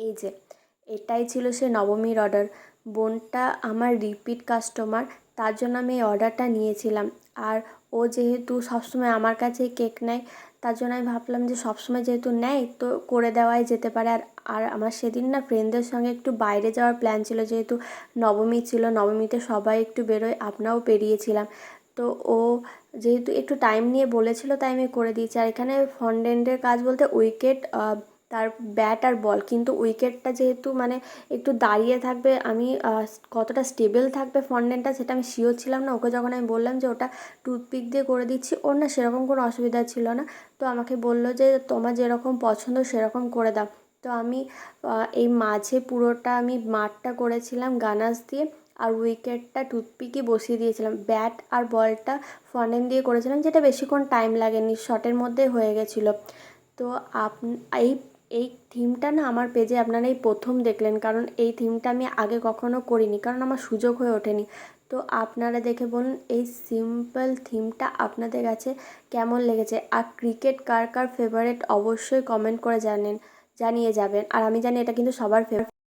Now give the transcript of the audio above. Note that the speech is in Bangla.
এই যে এটাই ছিল সে নবমীর অর্ডার। বোনটা আমার রিপিট কাস্টমার, তার জন্য আমি এই অর্ডারটা নিয়েছিলাম। আর ও যেহেতু সবসময় আমার কাছেই কেক নেয়, তার জন্য আমি ভাবলাম যে সবসময় যেহেতু নেয় তো করে দেওয়াই যেতে পারে। আর আর আমার সেদিন না ফ্রেন্ডদের সঙ্গে একটু বাইরে যাওয়ার প্ল্যান ছিল, যেহেতু নবমী ছিল, নবমীতে সবাই একটু বেরোয়, আপনাও বেরিয়েছিলাম। তো ও যেহেতু একটু টাইম নিয়ে বলেছিল, তাই আমি করে দিয়েছি। আর এখানে ফন্ডেন্টের কাজ বলতে উইকেট, তার ব্যাট আর বল, কিন্তু উইকেটটা যেহেতু মানে একটু দাঁড়িয়ে থাকবে, আমি কতটা স্টেবল থাকবে ফন্ডেন্টটা সেটা আমি শিওর ছিলাম না। ওকে যখন আমি বললাম যে ওটা টুথপিক দিয়ে করে দিচ্ছি, ওর না সেরকম কোনো অসুবিধা ছিল না। তো আমাকে বললো যে তোমার যেরকম পছন্দ সেরকম করে দাও। তো আমি এই মাঝে পুরোটা আমি মাঠটা করেছিলাম গানাস দিয়ে, আর উইকেটটা টুথপিকই বসিয়ে দিয়েছিলাম। ব্যাট আর বলটা ফন্ডেন্ট দিয়ে করেছিলাম, যেটা বেশিক্ষণ টাইম লাগেনি, শটের মধ্যে হয়ে গেছিলো। তো এই এই থিমটা না আমার পেজে আপনারা এই প্রথম দেখলেন, কারণ এই থিমটা আমি আগে কখনো করিনি, কারণ আমার সুযোগ হয়ে ওঠেনি। তো আপনারা দেখে বলুন এই সিম্পল থিমটা আপনাদের কাছে কেমন লেগেছে। আর ক্রিকেট কার কার ফেভারিট অবশ্যই কমেন্ট করে জানিয়ে যাবেন। আর আমি জানি এটা কিন্তু সবার ফেভারিট।